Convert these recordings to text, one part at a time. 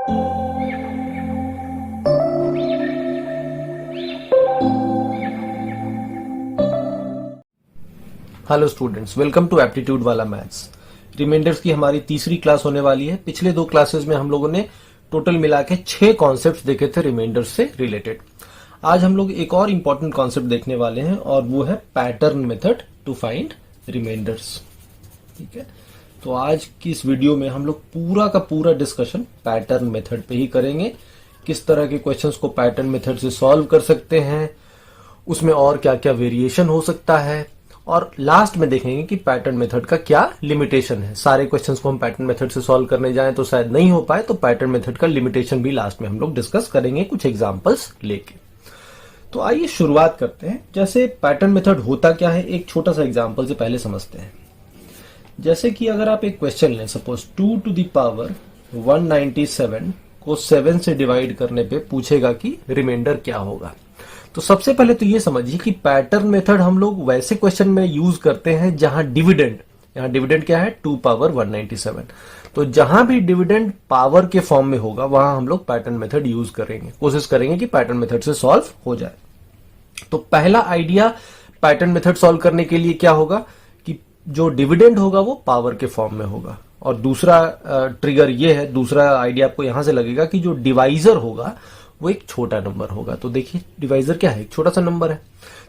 Hello students, welcome to aptitude वाला maths. Remainders की हमारी तीसरी क्लास होने वाली है। पिछले दो क्लासेस में हम लोगों ने टोटल मिला के 6 कॉन्सेप्ट्स देखे थे रिमाइंडर्स से रिलेटेड। आज हम लोग एक और इंपॉर्टेंट कॉन्सेप्ट देखने वाले हैं और वो है pattern method to find remainders. ठीक है, तो आज की इस वीडियो में हम लोग पूरा का पूरा डिस्कशन पैटर्न मेथड पे ही करेंगे। किस तरह के क्वेश्चंस को पैटर्न मेथड से सॉल्व कर सकते हैं, उसमें और क्या क्या वेरिएशन हो सकता है, और लास्ट में देखेंगे कि पैटर्न मेथड का क्या लिमिटेशन है। सारे क्वेश्चंस को हम पैटर्न मेथड से सॉल्व करने जाएं तो शायद नहीं हो पाए, तो पैटर्न मेथड का लिमिटेशन भी लास्ट में हम लोग डिस्कस करेंगे कुछ एग्जांपल्स लेके। तो आइए शुरुआत करते हैं। जैसे पैटर्न मेथड होता क्या है, एक छोटा सा एग्जांपल से पहले समझते हैं। जैसे कि अगर आप एक क्वेश्चन लें, सपोज 2 to the power 197 को 7 से डिवाइड करने पे पूछेगा कि रिमाइंडर क्या होगा। तो सबसे पहले तो ये समझिए कि पैटर्न मेथड हम लोग वैसे क्वेश्चन में यूज करते हैं जहां डिविडेंड, यहां डिविडेंड क्या है 2 power 197, तो जहां भी डिविडेंड पावर के फॉर्म में होगा वहां हम लोग पैटर्न मेथड यूज करेंगे, कोशिश करेंगे कि पैटर्न मेथड से सॉल्व हो जाए। तो पहला आइडिया पैटर्न मेथड सॉल्व करने के लिए क्या होगा कि जो डिविडेंड होगा वो पावर के फॉर्म में होगा, और दूसरा ट्रिगर ये है, दूसरा आइडिया आपको यहां से लगेगा कि जो डिवाइजर होगा वो एक छोटा नंबर होगा। तो देखिए डिवाइजर क्या है, एक छोटा सा नंबर है।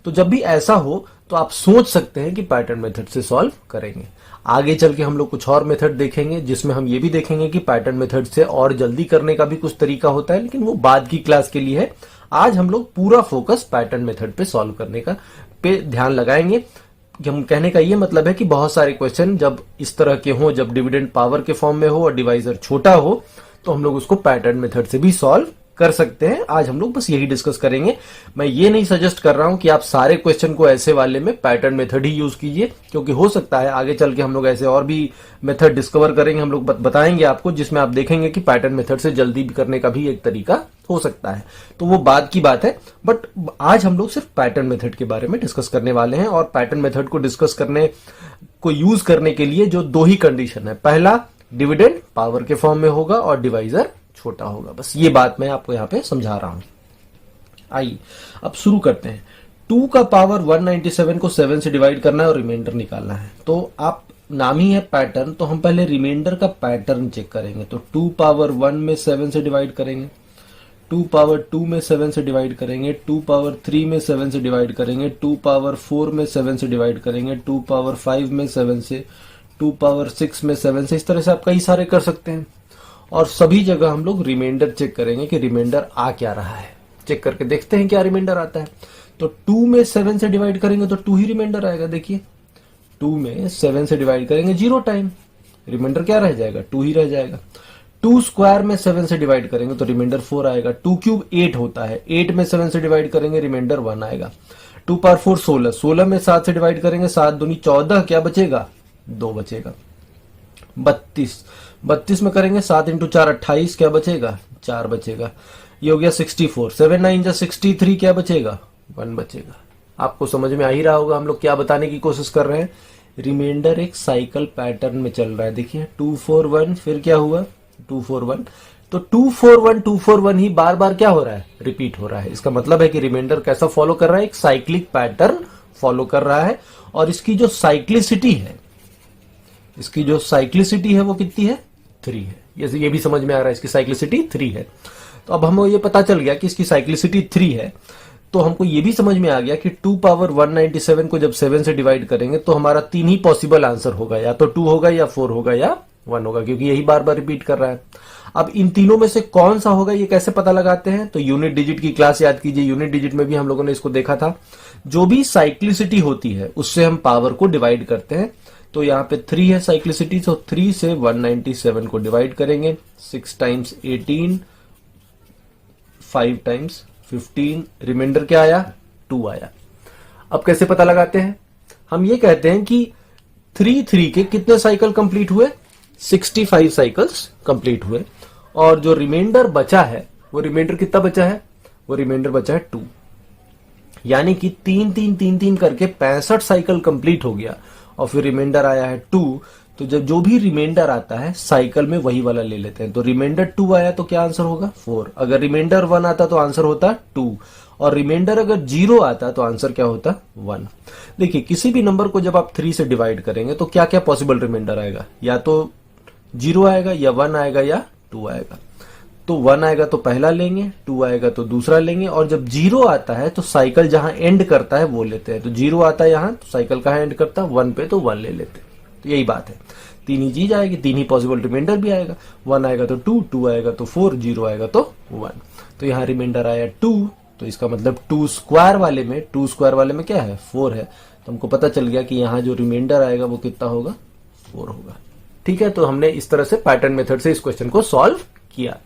तो जब भी ऐसा हो तो आप सोच सकते हैं कि पैटर्न मेथड से सॉल्व करेंगे। आगे चल के हम लोग कुछ और मेथड देखेंगे जिसमें हम ये भी देखेंगे कि पैटर्न मेथड से और जल्दी करने का भी कुछ तरीका होता है, लेकिन वो बाद की क्लास के लिए है। आज हम लोग पूरा फोकस पैटर्न मेथड पे सॉल्व करने का पे ध्यान लगाएंगे। हम कहने का ये मतलब है कि बहुत सारे क्वेश्चन जब इस तरह के हों, जब डिविडेंड पावर के फॉर्म में हो और डिवाइजर छोटा हो, तो हम लोग उसको पैटर्न मेथड से भी सॉल्व कर सकते हैं। आज हम लोग बस यही डिस्कस करेंगे। मैं ये नहीं सजेस्ट कर रहा हूं कि आप सारे क्वेश्चन को ऐसे वाले में पैटर्न मेथड ही यूज कीजिए, क्योंकि हो सकता है आगे चल के हम लोग ऐसे और भी मेथड डिस्कवर करेंगे, हम लोग बताएंगे आपको, जिसमें आप देखेंगे कि पैटर्न मेथड से जल्दी करने का भी एक तरीका हो सकता है। तो वो बाद की बात है, बट आज हम लोग सिर्फ पैटर्न मेथड के बारे में डिस्कस करने वाले हैं। और पैटर्न मेथड को डिस्कस करने को यूज करने के लिए जो दो ही कंडीशन है, पहला डिविडेंड पावर के फॉर्म में होगा और डिवाइजर छोटा होगा। बस ये बात मैं आपको यहां पे समझा रहा हूं। आइए अब शुरू करते हैं। 2 का पावर 197 को 7 से डिवाइड करना है और रिमाइंडर निकालना है। तो आप नाम ही है पैटर्न, तो हम पहले रिमाइंडर का पैटर्न चेक करेंगे। तो 2 पावर 1 में 7 से डिवाइड करेंगे, 2 पावर 2 में 7 से डिवाइड करेंगे, 2 पावर 3 में 7 से डिवाइड करेंगे, 2 पावर 4 में 7 से डिवाइड करेंगे, 2 पावर 5 में 7 से, 2 पावर 6 में 7 से। इस तरह से आप कई सारे कर सकते हैं। और सभी जगह हम लोग रिमाइंडर चेक करेंगे कि रिमाइंडर आ क्या रहा है। चेक करके देखते हैं क्या रिमाइंडर आता है। तो 2 में 7 से डिवाइड करेंगे तो 2 ही रिमाइंडर आएगा। देखिए 2 में 7 से डिवाइड करेंगे 0 टाइम, रिमाइंडर क्या रह जाएगा, 2 ही रह जाएगा। 2 स्क्वायर में 7 से डिवाइड करेंगे तो रिमाइंडर 4 आएगा। 2 क्यूब 8 होता है, 8 में 7 से डिवाइड करेंगे रिमाइंडर 1 आएगा। 2 पावर 4 16, 16 में 7 से डिवाइड करेंगे 7 दूनी 14, क्या बचेगा 2 बचेगा। 32 में करेंगे 7 इंटू 4 28, क्या बचेगा 4 बचेगा। ये हो गया 64, 7 9 जा 63, क्या बचेगा 1 बचेगा। आपको समझ में आ ही रहा होगा हम लोग क्या बताने की कोशिश कर रहे हैं। रिमाइंडर एक साइकिल पैटर्न में चल रहा है। देखिए 2 4 1, फिर क्या हुआ 2 4 1, तो 2 4 1 2 4 1 ही बार बार क्या हो रहा है, रिपीट हो रहा है। इसका मतलब है कि रिमाइंडर कैसा फॉलो कर रहा है, एक साइक्लिक पैटर्न फॉलो कर रहा है। और इसकी जो साइक्लिसिटी है, इसकी जो साइक्लिसिटी है वो कितनी है, 3 है। ये भी समझ में आ रहा है, इसकी साइक्लिसिटी 3 है। तो अब हमें ये पता चल गया कि इसकी साइक्लिसिटी 3 है, तो हमको ये भी समझ में आ गया कि 2 पावर 197 को जब 7 से डिवाइड करेंगे तो हमारा 3 ही पॉसिबल आंसर होगा, या तो 2 होगा या 4 होगा या 1 होगा, क्योंकि यही बार बार रिपीट कर रहा है। अब इन तीनों में से कौन सा होगा ये कैसे पता लगाते हैं, तो यूनिट डिजिट की क्लास याद कीजिए। यूनिट डिजिट में भी हम लोगों ने इसको देखा था। जो भी साइक्लिसिटी होती है उससे हम पावर को डिवाइड करते हैं। तो यहाँ पे 3 है साइक्लिसिटी, तो 3 से 197 को डिवाइड करेंगे। 6 टाइम्स 18, 5 टाइम्स 15, रिमाइंडर क्या आया 2 आया। अब कैसे पता लगाते हैं, हम ये कहते हैं कि 3 के कितने साइकिल कंप्लीट हुए, 65 साइकिल्स कंप्लीट हुए। और जो रिमाइंडर बचा है, वो रिमाइंडर कितना बचा है, वो रिमाइंडर बचा है 2। यानी कि 3 3 3 3 करके 65 साइकिल कंप्लीट हो गया और फिर रिमाइंडर आया है 2। तो जब जो भी रिमाइंडर आता है साइकिल में वही वाला ले लेते हैं। तो रिमाइंडर 2 आया तो क्या आंसर होगा 4, अगर रिमाइंडर 1 आता तो आंसर होता 2, और रिमाइंडर अगर 0 आता तो आंसर क्या होता 1। देखिए किसी भी नंबर को जब आप 3 से डिवाइड करेंगे तो क्या क्या पॉसिबल रिमाइंडर आएगा, या तो 0 आएगा, या 1 आएगा, या 2 आएगा। तो 1 आएगा तो पहला लेंगे, 2 आएगा तो दूसरा लेंगे, और जब 0 आता है तो साइकिल जहां एंड करता है वो लेते हैं। तो 0 आता है यहां तो साइकिल कहां एंड करता है 1 पे, तो 1 ले लेते हैं। तो यही बात है, 3 ही चीज आएगी, 3 ही पॉसिबल रिमाइंडर भी आएगा। 1 आएगा तो 2, 2 आएगा तो 4, 0 आएगा तो 1। तो यहाँ रिमाइंडर आया 2, तो इसका मतलब 2 स्क्वायर वाले में क्या है 4 है। तो हमको पता चल गया कि यहाँ जो रिमाइंडर आएगा वो कितना होगा 4 होगा। ठीक है, तो हमने इस तरह से पैटर्न मेथड से इस क्वेश्चन को सॉल्व किया।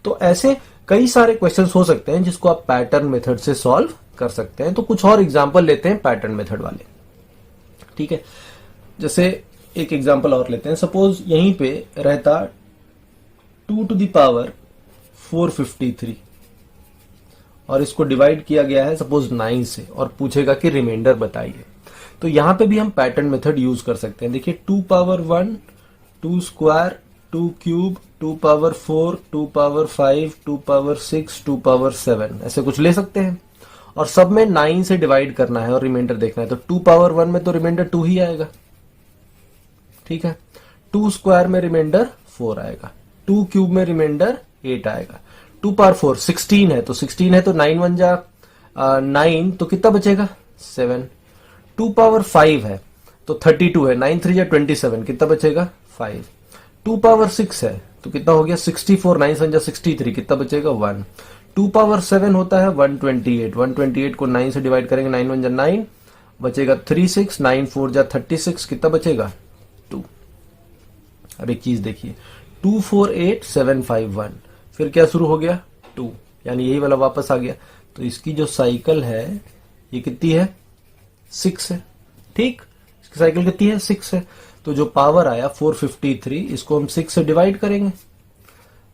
तो ऐसे कई सारे क्वेश्चंस हो सकते हैं जिसको आप पैटर्न मेथड से सॉल्व कर सकते हैं। तो कुछ और एग्जांपल लेते हैं पैटर्न मेथड वाले। ठीक है, जैसे एक एग्जांपल और लेते हैं। सपोज यहीं पे रहता 2 टू द पावर 453 और इसको डिवाइड किया गया है सपोज 9 से, और पूछेगा कि रिमाइंडर बताइए। तो यहां पे भी हम पैटर्न मेथड यूज कर सकते हैं। देखिए 2 power 1, 2 square, 2 cube, 2 power 4, 2 power 5, 2 power 6, 2 power 7, ऐसे कुछ ले सकते हैं। और सब में 9 से डिवाइड करना है और रिमाइंडर देखना है। तो 2 पावर 1 में तो रिमाइंडर 2 ही आएगा। ठीक है, 2 स्क्वायर में रिमाइंडर 4 आएगा, 2 क्यूब में रिमाइंडर 8 आएगा, 2 पावर 4 16 है, तो 16 है तो 9 1 जा 9, तो कितना बचेगा 7। 2 पावर 5 है तो 32 है, 9 3 जा 27, कितना बचेगा 5। 2 पावर 6 है तो कितना हो गया 64, 9 7 जा 63, कितना बचेगा 1। 2 पावर 7 होता है 128, 128 को 9 से डिवाइड करेंगे, 9 1 जा 9, बचेगा 36, 9 4 जा 36, कितना बचेगा 2। अब एक चीज देखिए 2 4 8 7 5 1, फिर क्या शुरू हो गया 2, यानी यही वाला वापस आ गया। तो इसकी जो साइकिल है ये कितनी है 6 है। ठीक, इसकी साइकिल कितनी है 6 है। तो जो पावर आया 453, इसको हम 6 से डिवाइड करेंगे,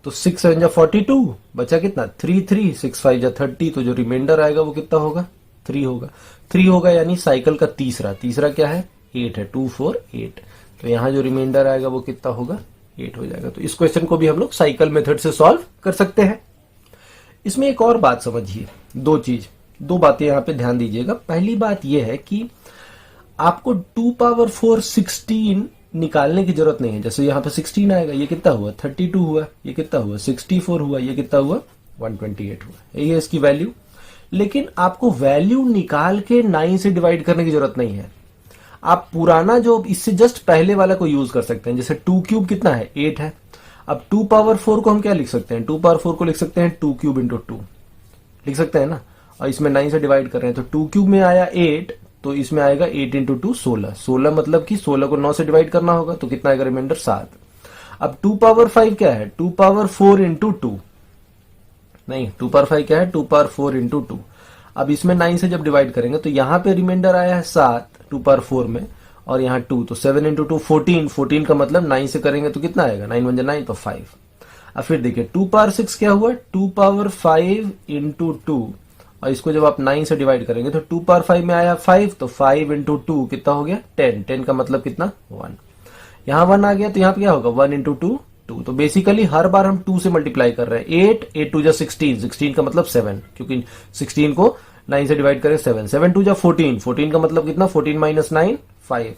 तो 6 7 जा 42, बचा कितना 3 3, 6 5 जा 30, तो जो रिमाइंडर आएगा वो कितना होगा 3 होगा। 3 होगा यानी साइकिल का तीसरा क्या है 8 है, 2 4 8। तो यहां जो रिमाइंडर आएगा वो कितना होगा 8 हो जाएगा। तो इस क्वेश्चन को भी हम लोग साइकिल मेथड से सॉल्व कर सकते हैं। इसमें एक और बात समझिए, दो बातें यहां पे ध्यान दीजिएगा। पहली बात यह है कि आपको 2 पावर 4 16 निकालने की जरूरत नहीं है। जैसे यहां पे 16 आएगा, ये कितना हुआ 32 हुआ, ये कितना हुआ 64 हुआ, ये कितना हुआ 128 हुआ, यही है इसकी वैल्यू। लेकिन आपको वैल्यू निकाल के 9 से डिवाइड करने की जरूरत नहीं है। आप पुराना जो इससे जस्ट पहले वाला को यूज कर सकते हैं। जैसे 2 क्यूब कितना है 8 है। अब 2 पावर 4 को हम क्या लिख सकते हैं, 2 पावर 4 को लिख सकते हैं 2 क्यूब इंटू 2 लिख सकते हैं ना, और इसमें 9 से डिवाइड कर रहे हैं। तो 2 क्यूब में आया 8, तो इसमें आएगा 8 इंटू 2 16, 16 मतलब कि 16 को 9 से डिवाइड करना होगा, तो कितना आएगा रिमाइंडर 7। अब 2 पावर 5 क्या है 2 पावर 4 इंटू 2, नहीं 2 पावर 5 क्या है 2 पावर 4 इंटू 2। अब इसमें 9 से जब डिवाइड करेंगे तो यहां पे रिमाइंडर आया है 7 2 पावर 4 में, और यहाँ 2, तो 7 इंटू 2 14, 14 का मतलब 9 से करेंगे तो कितना आएगा 9 1 जा 9, तो 5। अब फिर देखिए 2 पावर 6 क्या हुआ 2 पावर 5 इंटू 2, और इसको जब आप 9 से डिवाइड करेंगे तो 2 पावर 5 में आया 5, तो 5 इंटू 2 कितना हो गया 10, 10 का मतलब कितना 1। यहाँ 1 आ गया तो यहाँ पे क्या होगा 1 इंटू 2 2। तो बेसिकली हर बार हम 2 से मल्टीप्लाई कर रहे हैं। 8 8 2 जा 16, 16 का मतलब 7, क्योंकि 16 को 9 से डिवाइड करें 7, 7 2 जा 14, 14 का मतलब कितना 14 माइनस 9 5,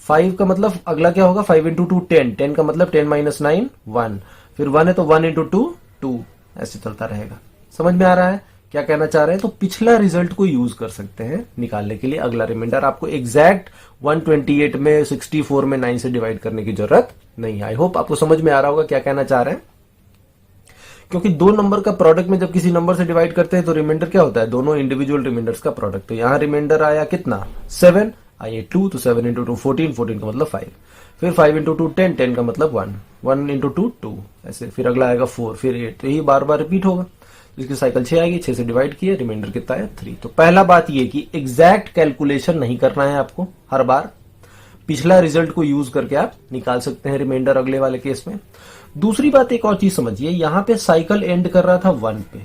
5 का मतलब अगला क्या होगा 5 इंटू 2 10, 10 का मतलब 10 माइनस 9 1, फिर 1 है तो 1 इंटू 2 2, ऐसे चलता रहेगा। समझ में आ रहा है क्या कहना चाह रहे हैं? तो पिछला रिजल्ट को यूज कर सकते हैं निकालने के लिए अगला रिमाइंडर। आपको एग्जैक्ट 128 में 64 में 9 से डिवाइड करने की जरूरत नहीं है। आई होप आपको समझ में आ रहा होगा क्या कहना चाह रहे हैं। क्योंकि दो नंबर का प्रोडक्ट में जब किसी नंबर से डिवाइड करते हैं तो रिमाइंडर क्या होता है दोनों इंडिविजुअल रिमाइंडर्स का प्रोडक्ट। तो यहाँ रिमाइंडर आया कितना 7, आइए 2, तो 7 इंटू 2 14, 14 का मतलब 5, फिर 5 इंटू 2 10, 10 का मतलब 1, 1 इंटू 2 2, ऐसे फिर अगला आएगा 4, फिर 8, तो यही बार बार रिपीट होगा। इसकी साइकिल 6 आएगी, 6 से डिवाइड किए, रिमाइंडर कितना है 3। तो पहला बात ये कि एग्जैक्ट कैलकुलेशन नहीं करना है आपको, हर बार पिछला रिजल्ट को यूज करके आप निकाल सकते हैं रिमाइंडर अगले वाले केस में। दूसरी बात एक और चीज समझिए, यहां पे साइकिल एंड कर रहा था 1 पे,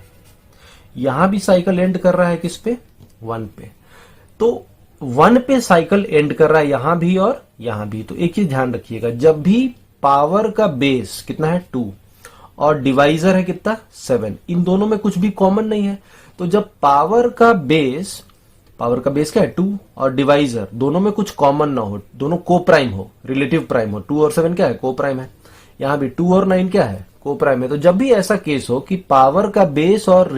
यहां भी साइकिल एंड कर रहा है किस पे 1 पे। तो 1 पे साइकिल एंड कर रहा है यहां भी और यहां भी। तो एक चीज ध्यान रखिएगा, जब भी पावर का बेस कितना है 2 और डिवाइजर है कितना 7, इन दोनों में कुछ भी कॉमन नहीं है, तो जब पावर का बेस क्या है 2 और डिवाइजर दोनों में कुछ कॉमन ना हो, दोनों को प्राइम हो, रिलेटिव प्राइम हो, 2 और 7 क्या है को प्राइम है, यहां भी 2 और 9 क्या है को प्राइम है। तो जब भी ऐसा केस हो कि पावर का बेस और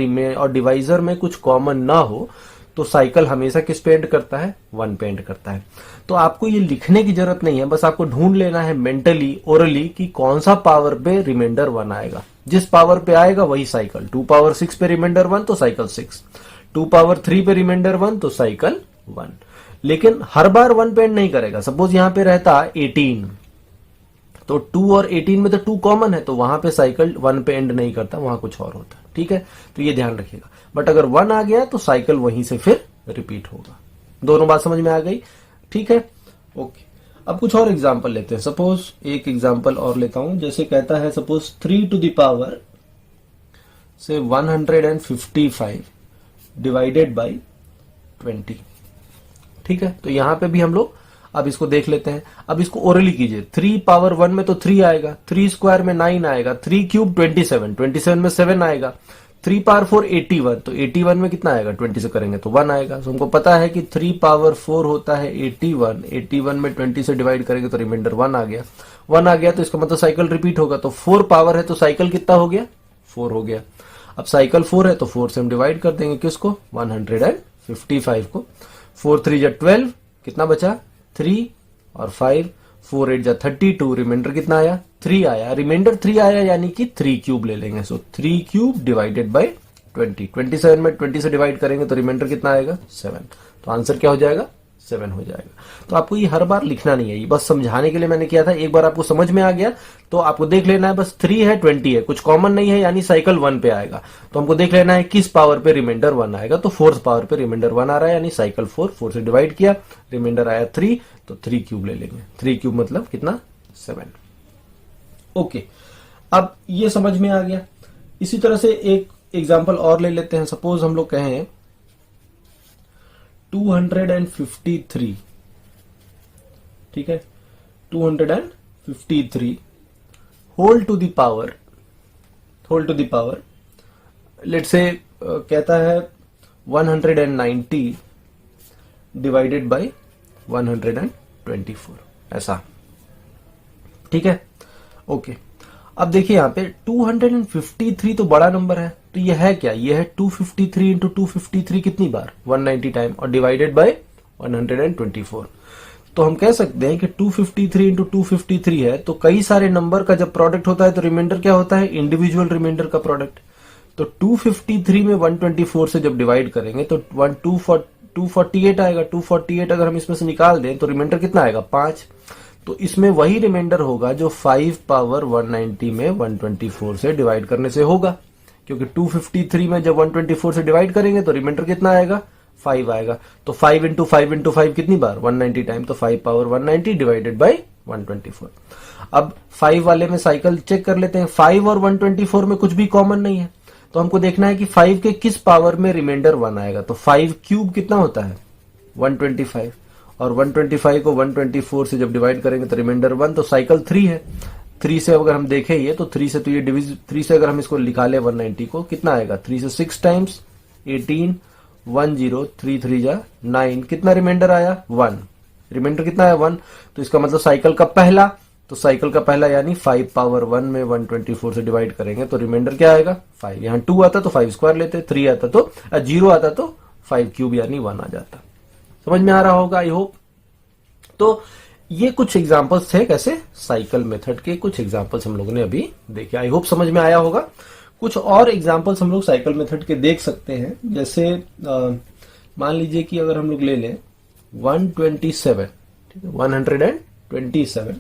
डिवाइजर में कुछ कॉमन ना हो, तो साइकिल हमेशा किस पे एंड करता है 1 पे एंड करता है। तो आपको ये लिखने की जरूरत नहीं है, बस आपको ढूंढ लेना है मेंटली ओरली कि कौन सा पावर पे रिमाइंडर 1 आएगा। जिस पावर पे आएगा वही साइकिल, 2 पावर 6 पे रिमाइंडर 1 तो साइकिल 6, 2 पावर 3 पे रिमाइंडर 1 तो साइकिल 1। लेकिन हर बार 1 पे एंड नहीं करेगा। सपोज यहां पे रहता 18, तो 2 और 18 में तो 2 कॉमन है, तो वहां पे साइकिल 1 पे एंड नहीं करता, वहां कुछ और होता है। ठीक है, तो ये ध्यान रखिएगा। बट अगर 1 आ गया तो साइकिल वहीं से फिर रिपीट होगा। दोनों बात समझ में आ गई? ठीक है, ओके। अब कुछ और एग्जांपल लेते हैं। सपोज एक एग्जांपल और लेता हूं, जैसे कहता है सपोज 3 टू द पावर से 155 डिवाइडेड बाई 20। ठीक है, तो यहां पे भी हम लोग अब इसको देख लेते हैं। अब इसको ओरली कीजिए। 3 पावर 1 में तो 3 आएगा, 3 स्क्वायर में 9 आएगा, 3 क्यूब 27, 27 में 7 आएगा, 3 पावर 4 81, तो 81 में कितना आएगा 20 से करेंगे तो 1 आएगा। तो हमको पता है कि 3 पावर 4 होता है 81, 81 में 20 से डिवाइड करेंगे तो रिमाइंडर 1 आ गया। 1 आ गया तो इसका मतलब साइकिल रिपीट होगा। तो 4 पावर है तो साइकिल कितना हो गया 4 हो गया। अब साइकिल 4 है तो 4 से हम डिवाइड कर देंगे किसको 155 को। 4 3 जा 12, कितना बचा 3 और 5, 4 8 जा 32, रिमाइंडर कितना आया 3 आया। रिमाइंडर 3 आया यानी कि 3 क्यूब ले लेंगे। सो 3 क्यूब डिवाइडेड बाय 20, 27 में 20 से डिवाइड करेंगे तो रिमाइंडर कितना आएगा 7। तो आंसर क्या हो जाएगा 7 हो जाएगा। तो आपको ये हर बार लिखना नहीं है, ये बस समझाने के लिए मैंने किया था। एक बार आपको समझ में आ गया तो आपको देख लेना है बस 3 है 20 है, कुछ कॉमन नहीं है यानी साइकिल 1 पे आएगा। तो हमको देख लेना है किस पावर पे रिमाइंडर 1 आएगा। तो 4th पावर पे रिमाइंडर 1 आ रहा है यानी साइकिल 4 से डिवाइड किया, रिमाइंडर आया 3, तो 3 क्यूब ले लेंगे। 3 क्यूब मतलब कितना 7। ओके, अब ये समझ में आ गया। इसी तरह से एक एग्जांपल और ले लेते हैं। सपोज हम लोग कहें 253, ठीक है, 253 whole to the power let say कहता है 190 डिवाइडेड बाय 124, ऐसा। ठीक है, ओके। अब देखिए यहाँ पे 253 तो बड़ा नंबर है, तो यह है क्या, यह है 253 इंटू 253 कितनी बार 190 टाइम और डिवाइडेड बाय 124। तो हम कह सकते हैं कि 253 इंटू 253 है, तो कई सारे नंबर का जब प्रोडक्ट होता है तो रिमाइंडर क्या होता है इंडिविजुअल रिमाइंडर का प्रोडक्ट। तो 253 में 124 से जब डिवाइड करेंगे तो 248 आएगा। 248 अगर हम इसमें से निकाल दें तो रिमाइंडर कितना आएगा 5। तो इसमें वही रिमाइंडर होगा जो 5 पावर 190 में 124 से डिवाइड करने से होगा, क्योंकि 253 में जब 124 से डिवाइड करेंगे तो रिमाइंडर कितना आएगा 5 आएगा। तो 5 इंटू 5 इंटू 5 कितनी बार 190 टाइम, तो 5 पावर 190 डिवाइडेड बाय 124। अब 5 वाले में साइकिल चेक कर लेते हैं। 5 और 124 में कुछ भी कॉमन नहीं है, तो हमको देखना है कि 5 के किस पावर में रिमाइंडर 1 आएगा। तो 5 क्यूब कितना होता है 125, और 125 को 124 से जब डिवाइड करेंगे तो रिमाइंडर 1, तो साइकिल 3 है। 3 से अगर हम देखें ये तो 3 से तो ये 3 से अगर हम इसको निकाले 190 को कितना आएगा 3 से 6 टाइम्स 18, 10, 3 3 जा 9, कितना रिमाइंडर आया 1। रिमाइंडर कितना है 1, तो इसका मतलब साइकिल का पहला, तो साइकिल का पहला यानी 5 पावर 1 में 124 से डिवाइड करेंगे तो रिमाइंडर क्या आएगा 5। यहाँ 2 आता तो 5 स्क्वायर लेते, 3 आता तो 0 आता तो 5 क्यूब यानी 1 आ जाता। समझ में आ रहा होगा आई होप। तो ये कुछ एग्जांपल्स थे कैसे साइकिल मेथड के, कुछ एग्जांपल्स हम लोगों ने अभी देखे। आई होप समझ में आया होगा। कुछ और एग्जांपल्स हम लोग साइकिल मेथड के देख सकते हैं। जैसे मान लीजिए कि अगर हम लोग ले लें 127, ठीक है, 127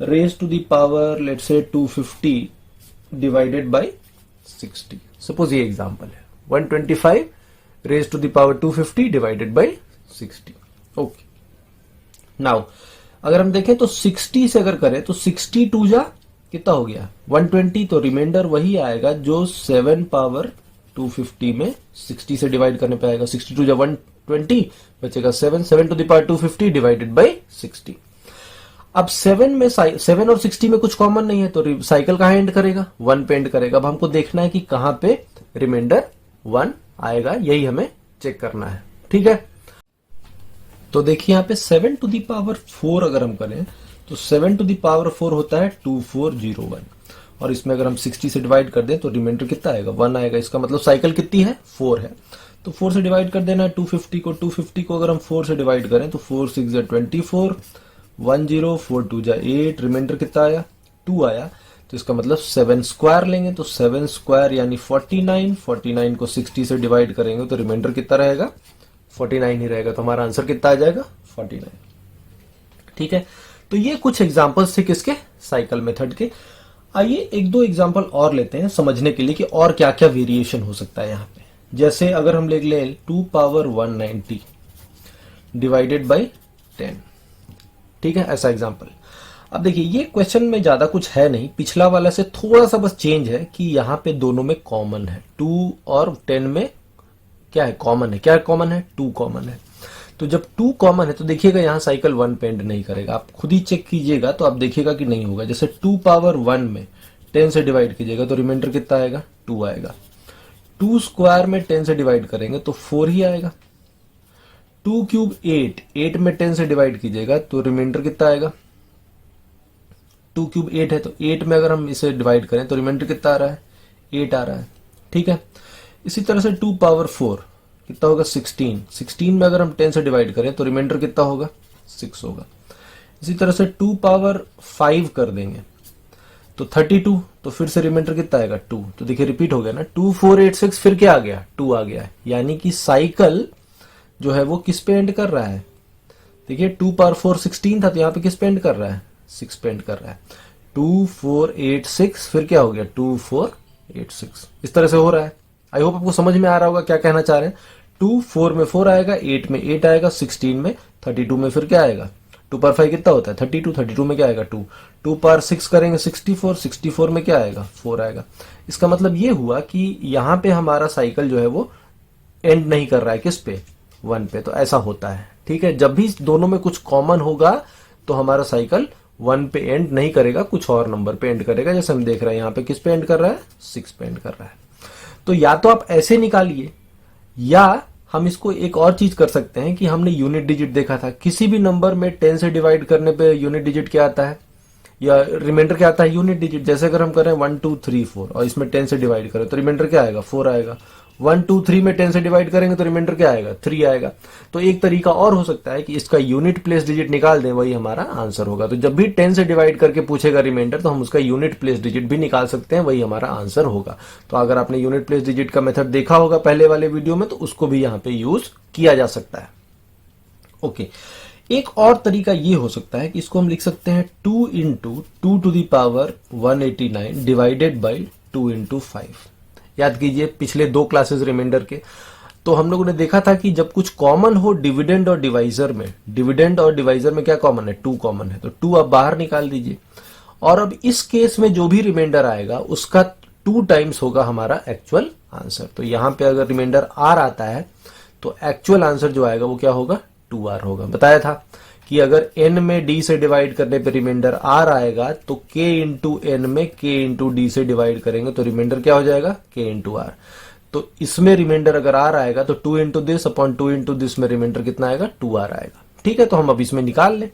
raise to the power let's say 250 divided by 60। Suppose ये एग्जांपल है 125 raise to the power 250 divided by 60। Okay, now अगर हम देखें तो 60 से अगर करें तो 62 जा कितना हो गया 120, तो रिमाइंडर वही आएगा जो 7 पावर 250 में 60 से डिवाइड करने पे आएगा। 62 जा 120 बचेगा 7 to the power 250 divided by 60। अब 7 और 60 में कुछ कॉमन नहीं है, तो साइकिल कहाँ एंड करेगा? 1 पे एंड करेगा। अब हमको देखना है कि कहां पे रिमाइंडर 1 आएगा, यही हमें चेक करना है। ठीक है, तो देखिए यहाँ पे 7 टू दी पावर 4 अगर हम करें तो 7 टू दी पावर 4 होता है 2401, और इसमें अगर हम 60 से डिवाइड कर दें तो रिमाइंडर कितना आएगा? 1 आएगा। इसका मतलब साइकिल कितनी है? 4 है। तो 4 से डिवाइड कर देना है 250 को अगर हम 4 से डिवाइड करें तो 4 6 24, 10 4 2 8, रिमाइंडर कितना आया? 2 आया। तो इसका मतलब 7 स्क्वायर लेंगे, तो 7 स्क्वायर यानी 49 को 60 से डिवाइड करेंगे तो रिमाइंडर कितना रहेगा? 49 ही रहेगा। तो हमारा आंसर कितना आ जाएगा? 49। ठीक है, तो ये कुछ एग्जांपल्स थे किसके? साइकिल मेथड के। आइए एक दो एग्जांपल और लेते हैं समझने के लिए कि और क्या क्या वेरिएशन हो सकता है यहाँ पे। जैसे अगर हम लिख लें 2 पावर 190 डिवाइडेड बाई 10, ठीक है, ऐसा एग्जांपल। अब देखिए ये क्वेश्चन में ज्यादा कुछ है नहीं, पिछला वाला से थोड़ा सा बस चेंज है कि यहाँ पे दोनों में कॉमन है। 2 और 10 में क्या है? कॉमन है। क्या कॉमन है? 2 कॉमन है। तो जब 2 कॉमन है तो देखिएगा यहाँ साइकिल 1 पे एंड नहीं करेगा। आप खुद ही चेक कीजिएगा तो आप देखिएगा कि नहीं होगा। जैसे 2 पावर 1 में 10 से डिवाइड कीजिएगा तो रिमाइंडर कितना आएगा? 2 आएगा। 2 स्क्वायर में 10 से डिवाइड करेंगे तो 4 ही आएगा। 2 क्यूब 8 में 10 से डिवाइड कीजिएगा तो रिमाइंडर कितना आएगा? 2 क्यूब 8 है, तो 8 में अगर हम इसे डिवाइड करें तो रिमाइंडर कितना आ रहा है? 8 आ रहा है। ठीक है, इसी तरह से 2 पावर 4 कितना होगा? 16 में अगर हम 10 से डिवाइड करें तो रिमाइंडर कितना होगा? 6 होगा। इसी तरह से 2 पावर 5 कर देंगे तो 32, तो फिर से रिमाइंडर कितना आएगा? 2। तो देखिए रिपीट हो गया ना, 2 4 8 6, फिर क्या आ गया? 2 आ गया है। यानी कि साइकिल जो है वो किस पे एंड कर रहा है? देखिए 2 पावर 4 16 था, तो यहाँ पे किस पे एंड कर रहा है? 6 पे एंड कर रहा है। 2 4 8 6, फिर क्या हो गया? 2 4 8 6, इस तरह से हो रहा है। आई होप आपको समझ में आ रहा होगा क्या कहना चाह रहे हैं। 2 4 में 4 आएगा, 8 में 8 आएगा, 16 में 32 में फिर क्या आएगा? 2 पावर 5 कितना होता है? 32 में क्या आएगा? 2 पावर 6 करेंगे 64 में क्या आएगा? 4 आएगा। इसका मतलब ये हुआ कि यहाँ पे हमारा साइकिल जो है वो एंड नहीं कर रहा है किस पे? 1 पे। तो ऐसा होता है। ठीक है, जब भी दोनों में कुछ कॉमन होगा तो हमारा साइकिल 1 पे एंड नहीं करेगा, कुछ और नंबर पे एंड करेगा। जैसे हम देख रहे हैं यहाँ पे किस पे एंड कर रहा है? 6 पे एंड कर रहा है। तो या तो आप ऐसे निकालिए, या हम इसको एक और चीज कर सकते हैं कि हमने यूनिट डिजिट देखा था। किसी भी नंबर में 10 से डिवाइड करने पे यूनिट डिजिट क्या आता है, या रिमाइंडर क्या आता है? Unit digit. जैसे अगर हम करें 1 2 3 4 और इसमें 10 से डिवाइड करें तो रिमाइंडर क्या आएगा? 4 आएगा। 1 2 3 में 10 से डिवाइड करेंगे तो रिमाइंडर क्या आएगा? 3 आएगा। तो एक तरीका और हो सकता है कि इसका यूनिट प्लेस डिजिट निकाल दें, वही हमारा आंसर होगा। तो जब भी 10 से डिवाइड करके पूछेगा रिमाइंडर तो हम उसका यूनिट प्लेस डिजिट भी निकाल सकते हैं, वही हमारा आंसर होगा। तो अगर आपने यूनिट प्लेस डिजिट का मेथड देखा होगा पहले वाले वीडियो में, तो उसको भी यहाँ पे यूज किया जा सकता है। ओके, एक और तरीका ये हो सकता है कि इसको हम लिख सकते हैं 2 into 2 to the power 189 divided by 2 into 5। याद कीजिए पिछले 2 क्लासेस रिमाइंडर के, तो हम लोगों ने देखा था कि जब कुछ कॉमन हो डिविडेंड और डिवाइजर में, डिविडेंड और डिवाइजर में क्या कॉमन है? 2 कॉमन है। तो 2 आप बाहर निकाल दीजिए, और अब इस केस में जो भी रिमाइंडर आएगा उसका 2 टाइम्स होगा हमारा एक्चुअल आंसर। तो यहां पे अगर रिमाइंडर आर आता है तो एक्चुअल आंसर जो आएगा वो क्या होगा? 2r होगा। बताया था कि अगर n में d से डिवाइड करने पे रिमाइंडर r आएगा तो k इंटू n में k इंटू d से डिवाइड करेंगे तो रिमाइंडर क्या हो जाएगा? k into r। तो इसमें रिमाइंडर अगर r आएगा तो 2 into this upon 2 into this में रिमाइंडर कितना आएगा? 2r आएगा। ठीक है, तो हम अब इसमें निकाल लें।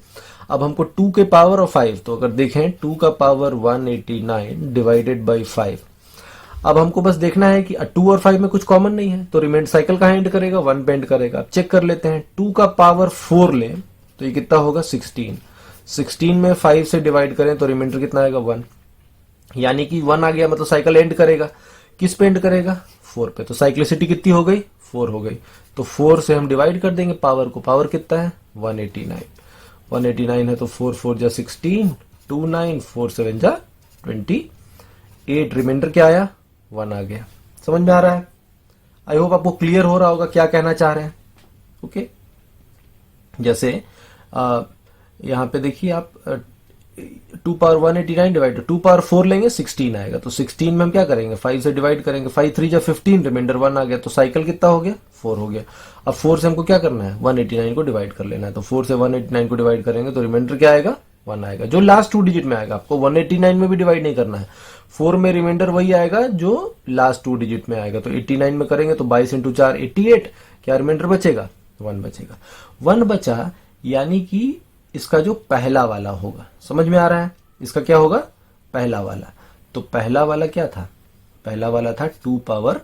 अब हमको 2 के पावर और 5, तो अगर देखें 2 का पावर 189 डिवाइडेड बाई 5। अब हमको बस देखना है कि 2 और 5 में कुछ कॉमन नहीं है, तो रिमाइंडर साइकिल कहाँ एंड करेगा? 1 पे एंड करेगा। अब चेक कर लेते हैं, 2 का पावर 4 लें तो ये कितना होगा? 16 में 5 से डिवाइड करें तो रिमाइंडर कितना आएगा? 1। यानी कि 1 आ गया, मतलब साइकिल एंड करेगा किस पे? एंड करेगा 4 पे। तो साइक्लिसिटी कितनी हो गई? 4 हो गई। तो 4 से हम डिवाइड कर देंगे पावर को। पावर कितना है? 189 है, तो 4 4 जा 16, 2 9, 4 7 जा 28। रिमाइंडर क्या आया? 1 आ गया। समझ में आ रहा है? आई होप आपको क्लियर हो रहा होगा क्या कहना चाह रहे हैं। ओके, जैसे यहां पे देखिए आप 2 पावर 189 डिवाइड 2 पावर 4 लेंगे 16 आएगा। तो 16 में हम क्या करेंगे? 5 से डिवाइड करेंगे, 5 3 जा 15, रिमाइंडर 1 आ गया। तो साइकिल कितना हो गया? 4 हो गया। अब 4 से हमको क्या करना है? 189 को डिवाइड कर लेना है। तो 4 से 189 को डिवाइड करेंगे तो रिमाइंडर क्या आएगा? 1 आएगा, जो लास्ट 2 डिजिट में आएगा। आपको 189 में भी डिवाइड नहीं करना है, 4 में रिमाइंडर वही आएगा जो लास्ट 2 डिजिट में आएगा। तो 89 में करेंगे तो 22 इंटू 4 88, क्या रिमाइंडर बचेगा? 1 बचेगा। 1 बचा, यानी कि इसका जो पहला वाला होगा, समझ में आ रहा है? इसका क्या होगा? पहला वाला। तो पहला वाला क्या था? पहला वाला था 2 पावर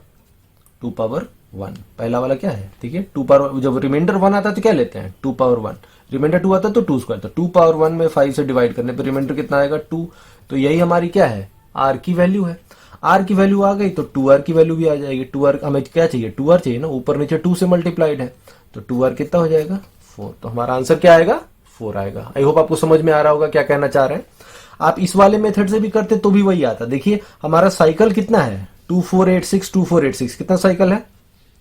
1। पहला वाला क्या है? ठीक है, 2 पावर, जब रिमाइंडर 1 आता है तो क्या लेते हैं? 2 पावर 1। रिमाइंडर 2 आता है तो 2 स्क्वायर। तो 2 पावर 1 में 5 से डिवाइड करने पर रिमाइंडर कितना आएगा? 2। तो यही हमारी क्या है? आर की वैल्यू है। आर की वैल्यू आ गई तो 2r की वैल्यू भी आ जाएगी। 2r हमें क्या चाहिए? 2r चाहिए ना, ऊपर नीचे 2 से मल्टीप्लाइड है, तो 2r कितना हो जाएगा? 4। तो हमारा आंसर क्या आएगा? 4 आएगा। आई होप आपको समझ में आ रहा होगा क्या कहना चाह रहे हैं। आप इस वाले मेथड से भी करते तो भी वही आता। देखिए हमारा साइकिल कितना है? 2486, 2486 कितना साइकिल है?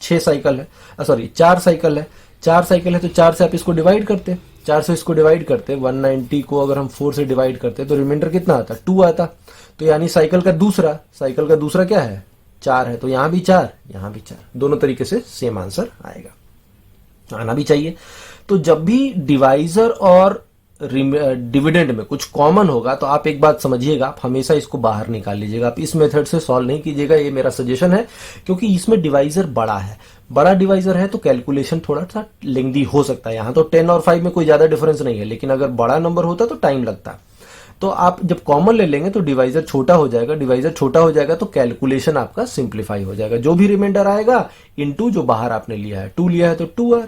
6 साइकिल है, सॉरी 4 साइकिल है। 4 साइकिल है तो 4 से आप इसको डिवाइड करते, 4 से इसको डिवाइड करते, 190 को अगर हम 4 से डिवाइड करते तो रिमाइंडर कितना आता? 2 आता। तो यानी साइकिल का दूसरा क्या है? 4 है। तो यहां भी 4, यहां भी 4, दोनों तरीके से सेम आंसर आएगा, आना भी चाहिए। तो जब भी डिवाइजर और डिविडेंड में कुछ कॉमन होगा तो आप एक बात समझिएगा, आप हमेशा इसको बाहर निकाल लीजिएगा। आप इस मेथड से सॉल्व नहीं कीजिएगा, ये मेरा सजेशन है, क्योंकि इसमें डिवाइजर बड़ा है। बड़ा डिवाइजर है तो कैलकुलेशन थोड़ा सा लेंदी हो सकता है। यहां तो 10 और 5 में कोई ज्यादा डिफरेंस नहीं है, लेकिन अगर बड़ा नंबर होता तो टाइम लगता। तो आप जब कॉमन ले लेंगे तो डिवाइजर छोटा हो जाएगा, डिवाइजर छोटा हो जाएगा तो कैलकुलेशन आपका सिंप्लीफाई हो जाएगा। जो भी रिमाइंडर आएगा इनटू जो बाहर आपने लिया है, 2 लिया है तो 2r,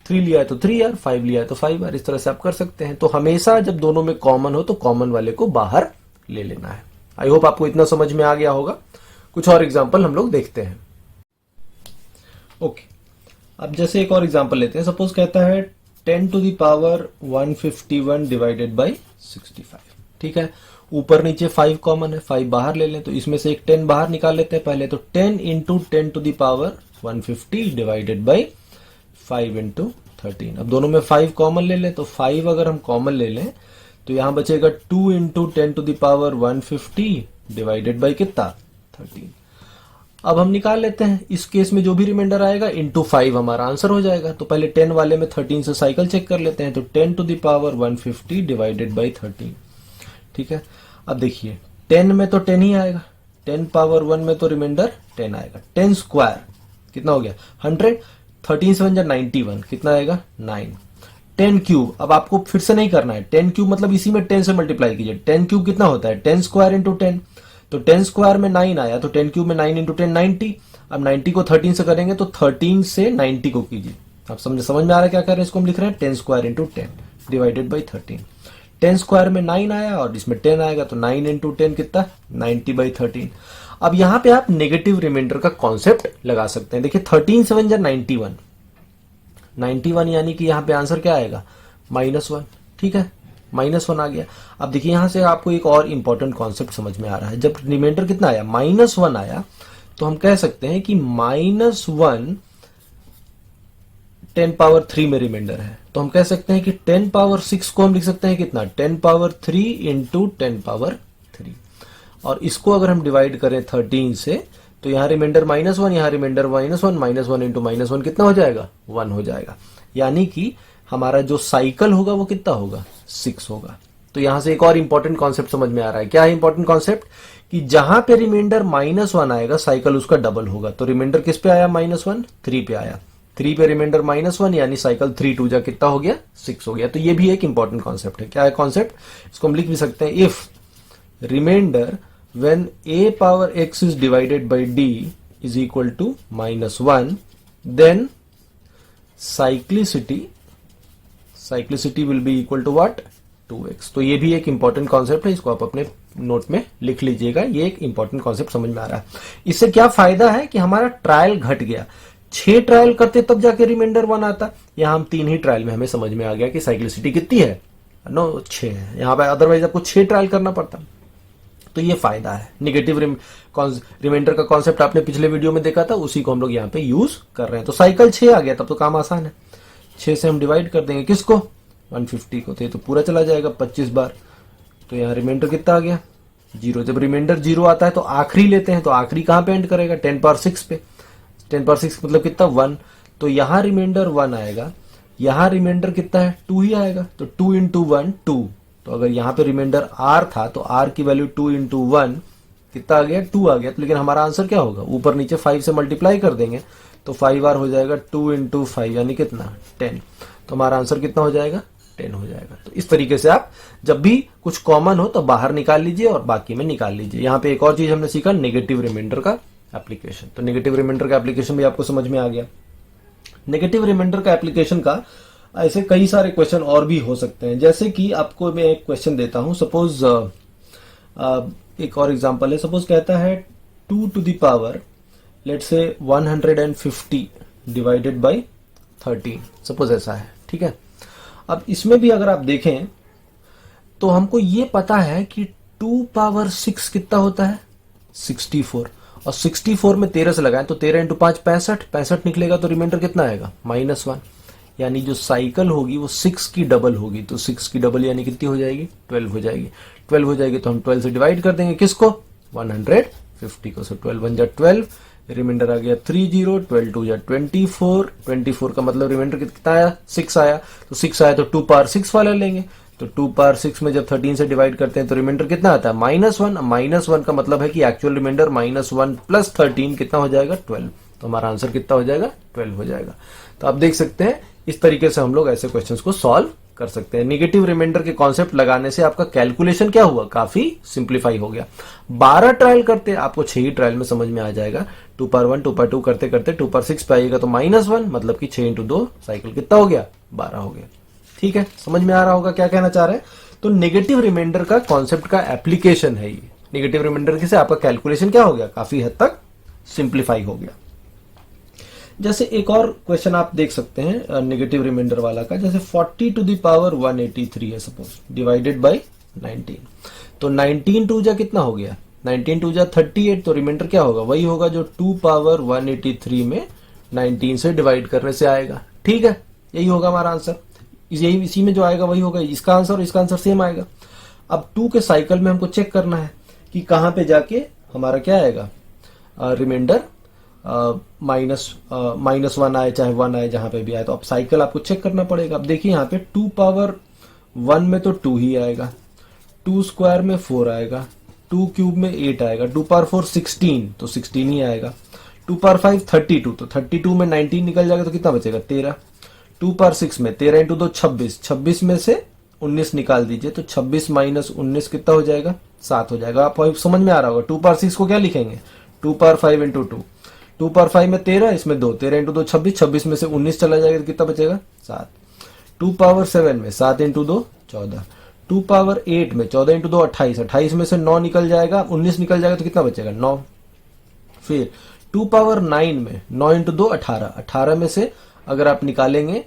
3 लिया है तो 3r, 5 लिया है तो 5r, इस तरह से आप कर सकते हैं। तो हमेशा जब दोनों में कॉमन हो तो कॉमन वाले को बाहर ले लेना है। आई होप आपको इतना समझ में आ गया होगा। कुछ और एग्जांपल हम लोग देखते हैं। ओके, अब जैसे एक और एग्जांपल लेते हैं। सपोज कहता है 10 to the power 151 divided by 65। ठीक है, ऊपर नीचे 5 कॉमन है, 5 बाहर ले लें, तो इसमें से एक 10 बाहर निकाल लेते हैं पहले। तो 10 into 10 to the power 150 divided by 5 into 13। अब दोनों में 5 कॉमन ले लें, तो 5 अगर हम कॉमन ले लें तो यहां बचेगा 2 into 10 to the power 150 divided by कितना? 13। अब हम निकाल लेते हैं, इस केस में जो भी रिमाइंडर आएगा इंटू 5 हमारा आंसर हो जाएगा। तो पहले 10 वाले में 13 से साइकिल चेक कर लेते हैं। तो 10 to the power 150 divided by 13। ठीक है, अब देखिए 10 में तो 10 ही आएगा, 10 पावर 1 में तो रिमाइंडर 10 आएगा। 10 स्क्वायर कितना हो गया? 100। 13 से 91 कितना आएगा? 9। 10 क्यूब, अब आपको फिर से नहीं करना है। 10 क्यूब मतलब इसी में 10 से मल्टीप्लाई कीजिए। 10 क्यूब कितना होता है? 10 स्क्वायर इंटू 10। तो 10 स्क्वायर में 9 आया, तो 10 क्यूब में 9 इंटू 10 90। अब 90 को 13 से करेंगे तो 13 से 90 को कीजिए। आप समझ में आ रहा है क्या कर रहे हैं? इसको हम लिख रहे हैं 10 square into 10 divided by 13। 10 square में 9 आया और इसमें 10 आएगा, तो 9 इंटू 10 कितना? 90 बाई 13। अब यहां पे आप नेगेटिव रिमाइंडर का कॉन्सेप्ट लगा सकते हैं। देखिए 13 7 जा 91, 91 यानी कि यहां पे आंसर क्या आएगा? -1। ठीक है, -1 आ गया। अब देखिए यहां से आपको एक और इंपॉर्टेंट कॉन्सेप्ट समझ में आ रहा है। जब रिमाइंडर कितना आया? -1 आया, तो हम कह सकते हैं कि -1 10 पावर 3 में रिमाइंडर है। तो हम कह सकते हैं कि 10 पावर 6 को हम लिख सकते हैं कितना? 10 पावर 3 इंटू 10 पावर 3। और इसको अगर हम डिवाइड करें 13 से तो यहां रिमाइंडर -1, यहां रिमाइंडर -1 इंटू -1 कितना हो जाएगा? 1 हो जाएगा। यानी कि हमारा जो साइकिल होगा वो कितना होगा? 6 होगा। तो यहां से एक और इंपॉर्टेंट कॉन्सेप्ट समझ में आ रहा है। क्या है इंपॉर्टेंट कॉन्सेप्ट? कि जहां पे रिमाइंडर -1 आएगा साइकिल उसका डबल होगा। तो रिमाइंडर किस पे आया? -1, 3 पे आया। 3 पे रिमाइंडर -1 यानी साइकिल 3 2 जा कितना हो गया? 6 हो गया। तो ये भी एक इंपॉर्टेंट कॉन्सेप्ट है। क्या है कॉन्सेप्ट? इसको हम लिख भी सकते हैं, if remainder when a power x is divided by d is equal to -1, then cyclicity will be equal to what? 2x। तो ये भी एक इंपॉर्टेंट कॉन्सेप्ट है, इसको आप अपने नोट में लिख लीजिएगा। ये एक इंपॉर्टेंट कॉन्सेप्ट समझ में आ रहा है। इससे क्या फायदा है कि हमारा ट्रायल घट गया। 6 ट्रायल करते तब जाके रिमाइंडर 1 आता, यहां हम 3 ही ट्रायल में हमें समझ में आ गया कि साइक्लिसिटी कितनी है? 6 है। यहां पर अदरवाइज आपको 6 ट्रायल करना पड़ता। तो ये फायदा है। नेगेटिव रिमाइंडर का कॉन्सेप्ट आपने पिछले वीडियो में देखा था, उसी को हम लोग यहाँ पे यूज कर रहे हैं। तो साइकिल 6 आ गया, तब तो काम आसान है। 6 से हम डिवाइड कर देंगे किसको? 150 को। तो पूरा चला जाएगा 25 बार। तो यहाँ रिमाइंडर कितना आ गया? 0। जब रिमाइंडर 0 आता है तो आखिरी लेते हैं, तो आखिरी कहां पे एंड करेगा? 10 पावर 6 पे। 10 पावर 6 मतलब कितना? 1। तो यहां रिमाइंडर 1 आएगा, यहां रिमाइंडर कितना है? 2 ही आएगा। तो 2 इंटू 1 2, तो अगर यहाँ पे रिमाइंडर r था तो r की वैल्यू 2 इंटू 1 कितना आ गया, 2 आ गया। तो लेकिन हमारा आंसर क्या होगा, ऊपर नीचे 5 से मल्टीप्लाई कर देंगे तो 5r हो जाएगा 2 इंटू 5 यानी कितना 10। तो हमारा आंसर कितना हो जाएगा, 10 हो जाएगा। तो इस तरीके से आप जब भी कुछ कॉमन हो तो बाहर निकाल लीजिए और बाकी में निकाल लीजिए। यहाँ पे एक और चीज हमने सीखा, नेगेटिव रिमाइंडर का एप्लीकेशन। तो नेगेटिव रिमाइंडर का एप्लीकेशन भी आपको समझ में आ गया। नेगेटिव रिमाइंडर का एप्लीकेशन का ऐसे कई सारे क्वेश्चन और भी हो सकते हैं। जैसे कि आपको मैं एक क्वेश्चन देता हूं, सपोज एक और एग्जांपल है। सपोज कहता है 2 टू द पावर लेट्स से 150 डिवाइडेड बाय 13, सपोज ऐसा है, ठीक है। अब इसमें भी अगर आप देखें तो हमको ये पता है कि 2 पावर 6 कितना होता है, 64, और 64 में 13 से लगाएं तो 13 इंटू 5 65 निकलेगा। तो रिमाइंडर कितना आएगा, -1। यानी जो साइकिल होगी वो 6 की डबल होगी। तो 6 की डबल यानी कितनी हो जाएगी, 12 हो जाएगी। 12 हो जाएगी तो हम 12 से डिवाइड कर देंगे किसको, 150 को। सो 12 1 जा 12, रिमाइंडर आ गया 30, 12 2 जा 24, 24 का मतलब रिमाइंडर कितना आया, 6 आया। तो 6 आया तो 2 पावर 6 वाला लेंगे। तो 2 पावर 6 में जब 13 से डिवाइड करते हैं तो रिमाइंडर कितना आता है, -1। -1 का मतलब है कि एक्चुअल रिमाइंडर -1 प्लस 13 कितना हो जाएगा, 12। तो हमारा आंसर कितना हो जाएगा, 12 हो जाएगा। तो आप देख सकते हैं इस तरीके से हम लोग ऐसे क्वेश्चंस को सॉल्व कर सकते हैं। नेगेटिव रिमाइंडर के कॉन्सेप्ट लगाने से आपका कैलकुलेशन क्या हुआ, काफी सिंप्लीफाई हो गया। 12 ट्रायल करते आपको 6 ही ट्रायल में समझ में आ जाएगा। 2 पावर 1 2 पावर 2 करते करते 2 पावर 6 पे आइएगा तो -1 मतलब कि 6 इंटू 2 साइकिल कितना हो गया, 12 हो गया। ठीक है, समझ में आ रहा होगा क्या कहना चाह रहे हैं। तो नेगेटिव रिमाइंडर का कॉन्सेप्ट का एप्लीकेशन है ये। नेगेटिव रिमाइंडर से आपका कैलकुलेशन क्या हो गया, काफी हद तक सिंप्लीफाई हो गया। जैसे एक और क्वेश्चन आप देख सकते हैं नेगेटिव रिमाइंडर वाला का, जैसे 40 टू द पावर 183 है सपोज, डिवाइडेड बाय 19। तो 19 टू जा कितना हो गया, 19 टू जा 38। तो रिमाइंडर क्या होगा, वही होगा जो 2 पावर 183 में 19 से डिवाइड करने से आएगा। ठीक है, यही होगा हमारा आंसर। यही इसी में जो आएगा वही होगा, इसका आंसर और इसका आंसर सेम आएगा। अब 2 के साइकिल में हमको चेक करना है कि कहां पे जाके हमारा क्या आएगा, रिमाइंडर -1 आए चाहे 1 आए, जहां पे भी आए। तो अब साइकिल आपको चेक करना पड़ेगा। अब देखिए यहाँ पे 2 पावर 1 में तो 2 ही आएगा, 2 स्क्वायर में 4 आएगा, 2 क्यूब में 8 आएगा, 2 पावर 4 16 तो 16 ही आएगा, 2 पावर 5 32 तो 32 में 19 निकल जाएगा तो कितना बचेगा 13, 2 पावर 6 में 13 इंटू 2 26, 26 में से 19 निकाल दीजिए तो 26 माइनस 19 कितना हो जाएगा, 7 हो जाएगा। आप समझ में आ रहा होगा। 2 पावर 6 को क्या लिखेंगे, 2 पावर 5 इंटू 2, 2 पावर 5 में 13, इसमें 2, 13 इंटू 2 26, 26 में से 19 चला जाएगा तो कितना बचेगा 7। 2 पावर 7 में 7 इंटू 2 14, 2 पावर 8 में 14 इंटू 2 28, 28 में से 9 निकल जाएगा, 19 निकल जाएगा तो कितना बचेगा 9। फिर 2 पावर 9 में 9 इंटू 2 18, 18 में से अगर आप निकालेंगे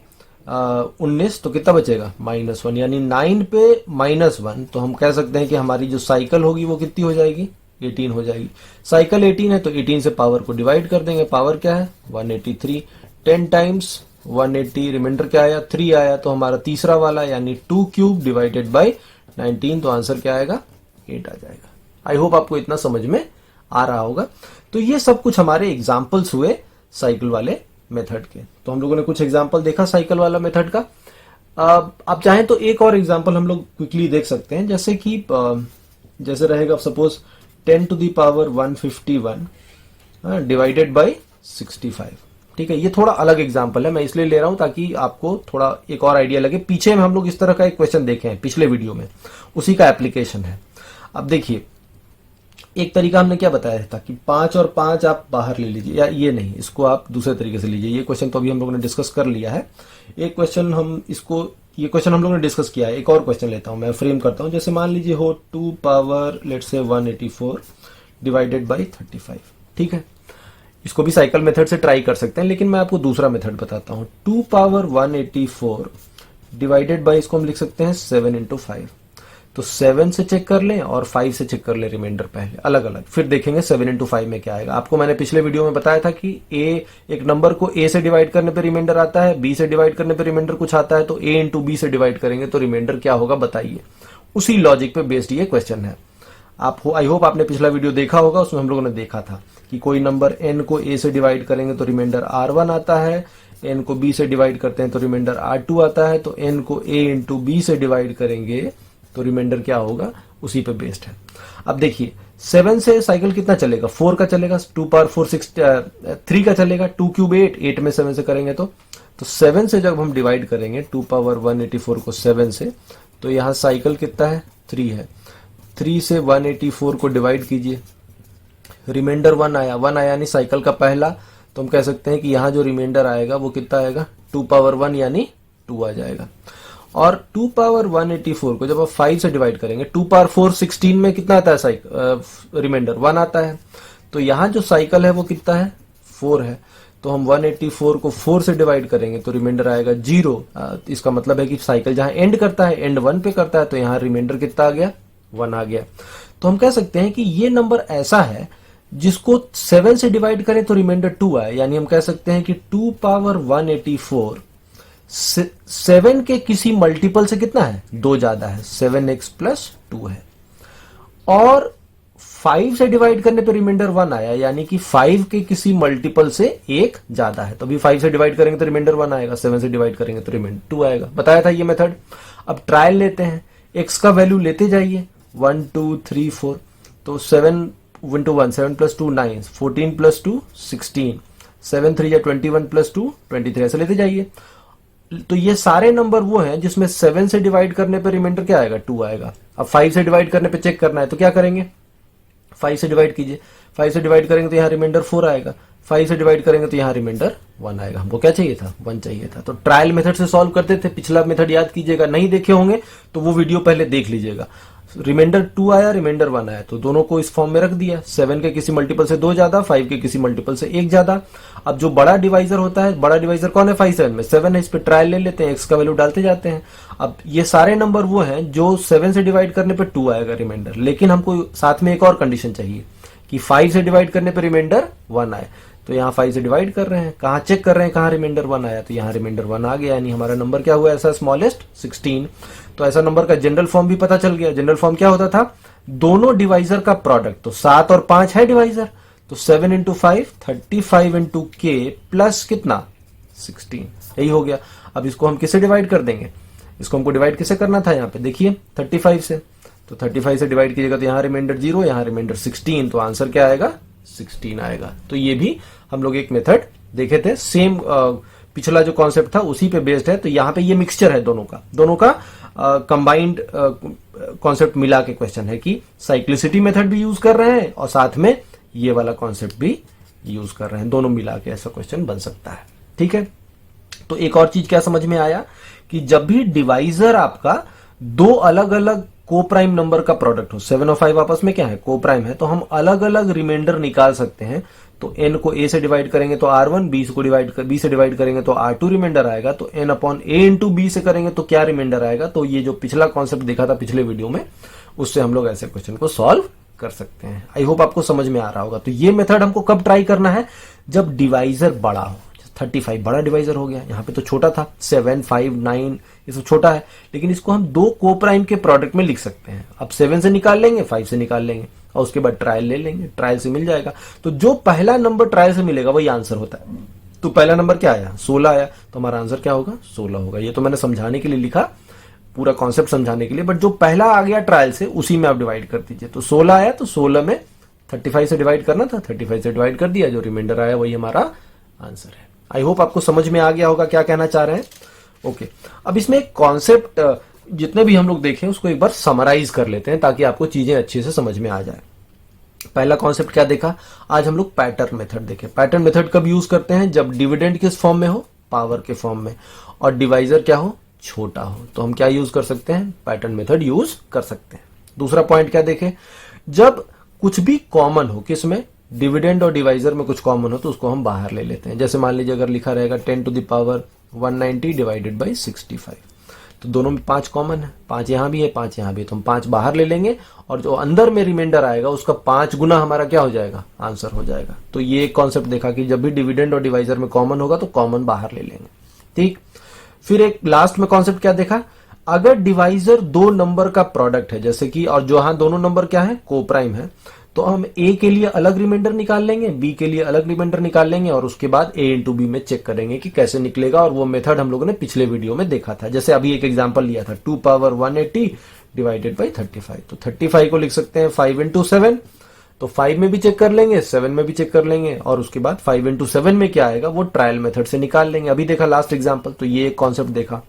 19 तो कितना बचेगा -1, यानी 9 पे -1। तो हम कह सकते हैं कि हमारी जो साइकिल होगी वो कितनी हो जाएगी, 18 हो जाएगी। साइकिल 18 है तो 18 से पावर को डिवाइड कर देंगे। पावर क्या है 183, 10 टाइम्स 180, रिमाइंडर क्या आया 3 आया। तो हमारा तीसरा वाला यानी 2 क्यूब डिवाइडेड बाय 19, तो आंसर क्या आएगा 8 आ जाएगा। आई होप आपको इतना समझ में आ रहा होगा। तो ये सब कुछ हमारे एग्जाम्पल्स हुए साइकिल वाले मेथड के। तो हम लोगों ने कुछ एग्जाम्पल देखा साइकिल वाला मेथड का। आप चाहें तो एक और एग्जाम्पल हम लोग क्विकली देख सकते हैं। जैसे कि जैसे रहेगा suppose 10 to the power 151 divided by 65। ठीक है, ये थोड़ा अलग एग्जाम्पल है, मैं इसलिए ले रहा हूं ताकि आपको थोड़ा एक और आइडिया लगे। पीछे में हम लोग इस तरह का एक क्वेश्चन देखे हैं पिछले वीडियो में, उसी का एप्लीकेशन है। अब देखिए एक तरीका हमने क्या बताया था कि 5 और 5 आप बाहर ले लीजिए, या ये नहीं, इसको आप दूसरे तरीके से लीजिए। ये क्वेश्चन तो अभी हम लोगों ने डिस्कस कर लिया है। एक क्वेश्चन ये क्वेश्चन हम लोगों ने डिस्कस किया है। एक और क्वेश्चन लेता हूं, मैं फ्रेम करता हूं। जैसे मान लीजिए हो 2 पावर लेट्स से 184 डिवाइडेड बाय 35। ठीक है, इसको भी साइकिल मेथड से ट्राई कर सकते हैं, लेकिन मैं आपको दूसरा मेथड बताता हूं। 2 पावर 184 डिवाइडेड बाय, इसको हम लिख सकते हैं 7 इंटू 5। तो 7 से चेक कर लें और 5 से चेक कर लें रिमाइंडर पहले अलग अलग, फिर देखेंगे 7 इंटू 5 में क्या आएगा। आपको मैंने पिछले वीडियो में बताया था कि एक नंबर को a से डिवाइड करने पे रिमाइंडर आता है, b से डिवाइड करने पे रिमाइंडर कुछ आता है, तो a इंटू b से डिवाइड करेंगे तो रिमाइंडर क्या होगा बताइए। उसी लॉजिक पे बेस्ड ये क्वेश्चन है। आई होप आपने पिछला वीडियो देखा होगा, उसमें हम लोगों ने देखा था कि कोई नंबर n को a से डिवाइड करेंगे तो रिमाइंडर r1 आता है, n को b से डिवाइड करते हैं तो रिमाइंडर r2 आता है, तो n को a इंटू b से डिवाइड करेंगे तो रिमाइंडर क्या होगा उसी पे बेस्ड है। अब देखिए 7 से साइकिल कितना चलेगा, 4 का चलेगा, 2 पावर 4 6 3 का चलेगा, 2 क्यूब 8 में 7 से करेंगे तो 7 से जब हम डिवाइड करेंगे 2 पावर 184 को 7 से, तो यहाँ साइकिल कितना है 3 है, 3 से 184 को डिवाइड कीजिए, रिमाइंडर 1 आया, 1 आया यानी साइकिल का पहला, तो हम कह सकते हैं कि यहाँ जो रिमाइंडर आएगा वो कितना आएगा 2 पावर 1 यानी 2 आ जाएगा। और 2 पावर 184 को जब आप 5 से डिवाइड करेंगे, 2 पावर 4 16 में कितना आता है साइकिल रिमाइंडर 1 आता है, तो यहाँ जो साइकिल है वो कितना है 4 है, तो हम 184 को 4 से डिवाइड करेंगे तो रिमाइंडर आएगा 0। इसका मतलब है कि साइकिल जहां एंड करता है एंड 1 पे करता है, तो यहाँ रिमाइंडर कितना आ गया 1 आ गया। तो हम कह सकते हैं कि ये नंबर ऐसा है जिसको 7 से डिवाइड करें तो रिमाइंडर 2 आए, यानी हम कह सकते हैं कि 2 पावर 184 7 के किसी मल्टीपल से कितना है 2 ज्यादा है, 7x प्लस 2 है। और 5 से डिवाइड करने पे रिमाइंडर 1 आया, यानी कि 5 के किसी मल्टीपल से 1 ज्यादा है, तो अभी 5 से डिवाइड करेंगे तो रिमाइंडर 1 आएगा, 7 से डिवाइड करेंगे तो रिमाइंडर 2 आएगा। बताया था ये मेथड। अब ट्रायल लेते हैं, x का वैल्यू लेते जाइए 1 2 3 4, तो 7 into 1 7 plus 2 9, 14 plus 2 16, 7 3 या 21 plus 2 23, ऐसे लेते जाइए। तो ये सारे नंबर वो हैं जिसमें 7 से डिवाइड करने पे रिमाइंडर क्या आएगा 2 आएगा। अब 5 से डिवाइड करने पे चेक करना है तो क्या करेंगे, 5 से डिवाइड कीजिए, 5 से डिवाइड करेंगे तो यहाँ रिमाइंडर 4 आएगा, 5 से डिवाइड करेंगे तो यहाँ रिमाइंडर 1 आएगा। हमको क्या चाहिए था 1 चाहिए था। तो ट्रायल मेथड से सॉल्व करते थे, पिछला मेथड याद कीजिएगा, नहीं देखे होंगे तो वो वीडियो पहले देख लीजिएगा। रिमाइंडर 2 आया, रिमाइंडर 1 आया, तो दोनों को इस फॉर्म में रख दिया, 7 के किसी मल्टीपल से 2 ज्यादा, 5 के किसी मल्टीपल से 1 ज्यादा। अब जो बड़ा डिवाइजर होता है, बड़ा डिवाइजर कौन है 5 7 में 7 है, इस पे ट्रायल ले लेते हैं, x का वैल्यू डालते जाते हैं। अब ये सारे नंबर वो हैं जो 7 से डिवाइड करने पे 2 आएगा रिमाइंडर, लेकिन हमको साथ में एक और कंडीशन चाहिए कि 5 से डिवाइड करने पे रिमाइंडर 1 आए। तो यहाँ 5 से डिवाइड कर रहे हैं, कहाँ चेक कर रहे हैं कहाँ रिमाइंडर 1 आया, तो यहाँ रिमाइंडर 1 आ गया, यानी हमारा नंबर क्या हुआ ऐसा स्मॉलेस्ट 16। तो ऐसा नंबर का जनरल फॉर्म भी पता चल गया। जनरल फॉर्म क्या होता था, दोनों डिवाइजर का प्रोडक्ट, तो 7 और 5 है डिवाइजर, तो 7 इंटू 5 35 इंटू के प्लस कितना 16, यही हो गया। अब इसको हम किससे डिवाइड कर देंगे, इसको हमको डिवाइड किससे करना था, यहाँ पे देखिए 35 से, तो 35 से डिवाइड कीजिएगा तो यहाँ रिमाइंडर 0, यहाँ रिमाइंडर 16, तो आंसर क्या आएगा 16 आएगा। तो ये भी हम लोग एक मेथड देखे थे, सेम पिछला जो कॉन्सेप्ट था उसी पे बेस्ड है। तो यहाँ पे ये मिक्सचर है दोनों का कंबाइंड कॉन्सेप्ट मिला के क्वेश्चन है कि साइक्लिसिटी मेथड भी यूज कर रहे हैं और साथ में ये वाला कॉन्सेप्ट भी यूज कर रहे हैं, दोनों मिला के ऐसा क्वेश्चन बन सकता है। ठीक है, तो एक और चीज क्या समझ में आया कि जब भी डिवाइजर आपका दो अलग अलग को प्राइम नंबर का प्रोडक्ट हो, 7 और 5 आपस में क्या है को प्राइम है, तो हम अलग अलग रिमाइंडर निकाल सकते हैं। तो n को a से डिवाइड करेंगे तो r1, b से डिवाइड करेंगे तो r2 रिमाइंडर आएगा, तो n upon a into b से करेंगे तो क्या रिमाइंडर आएगा। तो ये जो पिछला कॉन्सेप्ट देखा था पिछले वीडियो में, उससे हम लोग ऐसे क्वेश्चन को सॉल्व कर सकते हैं। आई होप आपको समझ में आ रहा होगा। तो ये मेथड हमको कब ट्राई करना है, जब डिवाइजर बड़ा हो। 35 बड़ा डिवाइजर हो गया, यहाँ पे तो छोटा था 7 5 9, ये सब छोटा है, लेकिन इसको हम दो को प्राइम के प्रोडक्ट में लिख सकते हैं। अब 7 से निकाल लेंगे, 5 से निकाल लेंगे और उसके बाद ट्रायल ले लेंगे, ट्रायल से मिल जाएगा। तो जो पहला नंबर ट्रायल से मिलेगा वही आंसर होता है। तो पहला नंबर क्या आया 16 आया, तो हमारा आंसर क्या होगा 16 होगा। ये तो मैंने समझाने के लिए लिखा, पूरा कॉन्सेप्ट समझाने के लिए, बट जो पहला आ गया ट्रायल से उसी में आप डिवाइड कर दीजिए। तो 16 आया तो 16 में 35 से डिवाइड करना था, 35 से डिवाइड कर दिया, जो रिमाइंडर आया वही हमारा आंसर है। आई होप आपको समझ में आ गया होगा क्या कहना चाह रहे हैं। ओके, अब इसमें एक कॉन्सेप्ट जितने भी हम लोग देखें उसको एक बार समराइज कर लेते हैं ताकि आपको चीजें अच्छे से समझ में आ जाए। पहला कॉन्सेप्ट क्या देखा, आज हम लोग पैटर्न मेथड देखें। पैटर्न मेथड कब यूज करते हैं, जब डिविडेंड किस फॉर्म में हो, पावर के फॉर्म में, और डिवाइजर क्या हो, छोटा हो, तो हम क्या यूज कर सकते हैं, पैटर्न मेथड यूज कर सकते हैं। दूसरा पॉइंट क्या देखें, जब कुछ भी कॉमन हो, किसमें, डिविडेंड और डिवाइजर में कुछ कॉमन हो तो उसको हम बाहर ले लेते हैं। जैसे मान लीजिए अगर लिखा रहेगा 10 to the power 190 divided by 65, तो दोनों में 5 कॉमन है, 5 यहां भी है 5 यहां भी है, तो हम 5 बाहर ले लेंगे और जो अंदर में रिमाइंडर आएगा उसका 5 गुना हमारा क्या हो जाएगा, आंसर हो जाएगा। तो ये एक कॉन्सेप्ट देखा कि जब भी डिविडेंड और डिवाइजर में कॉमन होगा तो कॉमन बाहर ले लेंगे। ठीक, फिर एक लास्ट में कॉन्सेप्ट क्या देखा, अगर डिवाइजर दो नंबर का प्रोडक्ट है, जैसे कि, और जो हाँ दोनों नंबर क्या है, को प्राइम है, तो हम a के लिए अलग रिमाइंडर निकाल लेंगे, b के लिए अलग रिमाइंडर निकाल लेंगे और उसके बाद a इंटू बी में चेक करेंगे कि कैसे निकलेगा। और वो मेथड हम लोगों ने पिछले वीडियो में देखा था। जैसे अभी एक एग्जांपल लिया था 2 पावर 180 डिवाइडेड बाई 35। तो 35 को लिख सकते हैं 5 इंटू 7, तो 5 में भी चेक कर लेंगे, 7 में भी चेक कर लेंगे, और उसके बाद 5 इंटू 7 में क्या आएगा वो ट्रायल मेथड से निकाल लेंगे। अभी देखा लास्ट एग्जाम्पल, तो ये एक कॉन्सेप्ट देखा।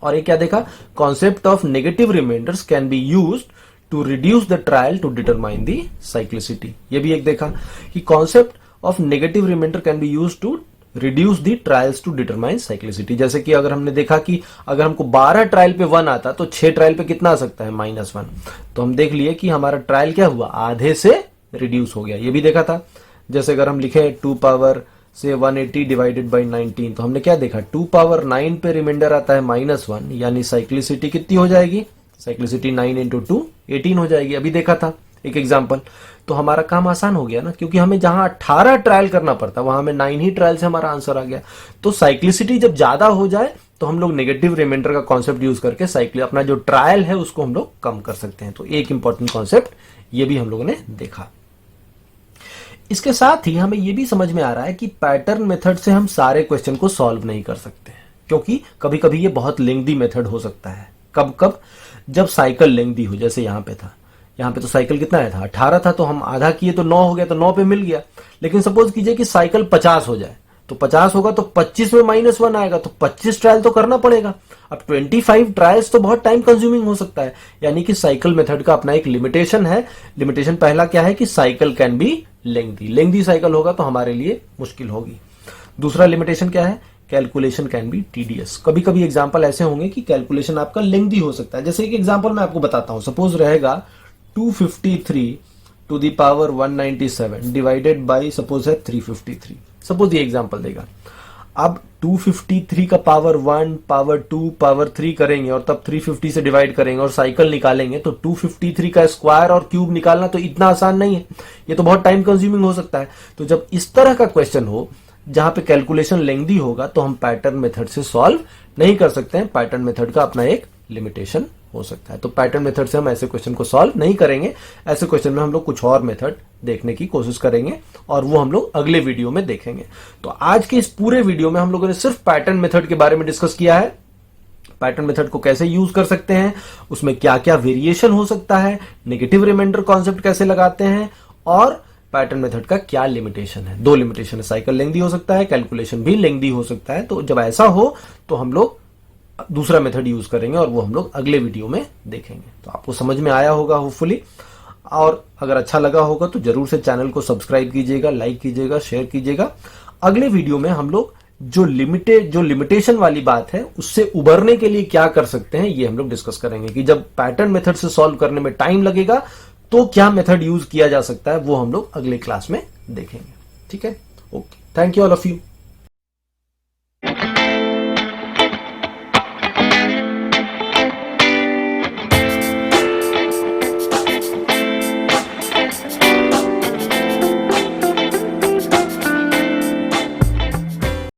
और ये क्या देखा, concept of negative remainders can be used to reduce the trial to determine the cyclicity. ये भी एक देखा कि concept of negative remainder can be used to reduce the trials to determine cyclicity. जैसे कि अगर हमने देखा कि अगर हमको 12 ट्रायल पे 1 आता तो 6 ट्रायल पे कितना आ सकता है, -1। तो हम देख लिए कि हमारा ट्रायल क्या हुआ, आधे से रिड्यूस हो गया। ये भी देखा था, जैसे अगर हम लिखे 2 पावर से 180 डिवाइडेड बाई 19, तो हमने क्या देखा, 2 पावर 9 पे रिमाइंडर आता है -1, यानी साइक्लिसिटी कितनी हो जाएगी, साइक्लिसिटी 9 इंटू 2 18 हो जाएगी। अभी देखा था एक एग्जाम्पल। तो हमारा काम आसान हो गया ना, क्योंकि हमें जहां 18 ट्रायल करना पड़ता वहां हमें 9 ही ट्रायल से हमारा आंसर आ गया। तो साइक्लिसिटी जब ज्यादा हो जाए तो हम लोग नेगेटिव रिमाइंडर का कॉन्सेप्ट यूज करके साइक्ल अपना जो ट्रायल है उसको हम लोग कम कर सकते हैं। तो एक इंपॉर्टेंट कॉन्सेप्ट ये भी हम लोगों ने देखा। इसके साथ ही हमें यह भी समझ में आ रहा है कि पैटर्न मेथड से हम सारे क्वेश्चन को सॉल्व नहीं कर सकते हैं, क्योंकि कभी कभी ये बहुत लेंथी मेथड हो सकता है। कब कब, जब साइकिल लेंथी हो, जैसे यहां पे था, यहाँ पे तो साइकिल कितना आया था, 18 था, तो हम आधा किए तो 9 हो गया, तो 9 पे मिल गया। लेकिन सपोज कीजिए कि साइकिल 50 हो जाए, तो 50 होगा तो 25 में -1 आएगा, तो 25 ट्रायल तो करना पड़ेगा। अब 25 ट्रायल्स तो बहुत टाइम कंज्यूमिंग हो सकता है, यानी कि साइकिल मेथड का अपना एक लिमिटेशन है। लिमिटेशन पहला क्या है कि cycle can be lengthy, lengthy cycle होगा तो हमारे लिए मुश्किल होगी। दूसरा लिमिटेशन क्या है, कैलकुलेशन कैन बी टीडीएस। कभी कभी एग्जाम्पल ऐसे होंगे कि कैलकुलेशन आपका लेंथी हो सकता है। जैसे एक एग्जाम्पल मैं आपको बताता हूं, सपोज रहेगा 253 to the power 197 divided by suppose है 353। सपोज ये एग्जांपल देगा। अब 253 का पावर 1, पावर 2, पावर 3 करेंगे और तब 350 से डिवाइड करेंगे और साइकिल निकालेंगे, तो 253 का स्क्वायर और क्यूब निकालना तो इतना आसान नहीं है, ये तो बहुत टाइम कंज्यूमिंग हो सकता है। तो जब इस तरह का क्वेश्चन हो जहां पे कैलकुलेशन लेंथी होगा तो हम पैटर्न मेथड से सॉल्व नहीं कर सकते हैं। पैटर्न मेथड का अपना एक लिमिटेशन हो सकता है। तो पैटर्न मेथड से हम ऐसे क्वेश्चन को सॉल्व नहीं करेंगे। ऐसे क्वेश्चन में हम लोग कुछ और मेथड देखने की कोशिश करेंगे और वो हम लोग अगले वीडियो में देखेंगे। तो आज के इस पूरे वीडियो में हम लोगों ने सिर्फ पैटर्न मेथड के बारे में डिस्कस किया है। पैटर्न मेथड को कैसे यूज कर सकते हैं, उसमें क्या क्या वेरिएशन हो सकता है, नेगेटिव रिमाइंडर कॉन्सेप्ट कैसे लगाते हैं, और पैटर्न मेथड का क्या लिमिटेशन है। 2 लिमिटेशन है, साइकिल लेंथी हो सकता है, कैलकुलेशन भी लेंथी हो सकता है। तो जब ऐसा हो तो हम लोग दूसरा मेथड यूज करेंगे और वो हम लोग अगले वीडियो में देखेंगे। तो आपको समझ में आया होगा होपफुली, और अगर अच्छा लगा होगा तो जरूर से चैनल को सब्सक्राइब कीजिएगा, लाइक कीजिएगा, शेयर कीजिएगा। अगले वीडियो में हम लोग जो लिमिटेशन वाली बात है उससे उबरने के लिए क्या कर सकते हैं, ये हम लोग डिस्कस करेंगे कि जब पैटर्न मेथड से सॉल्व करने में टाइम लगेगा तो क्या मेथड यूज किया जा सकता है, वो हम लोग अगले क्लास में देखेंगे। ठीक है, okay, thank you all of you.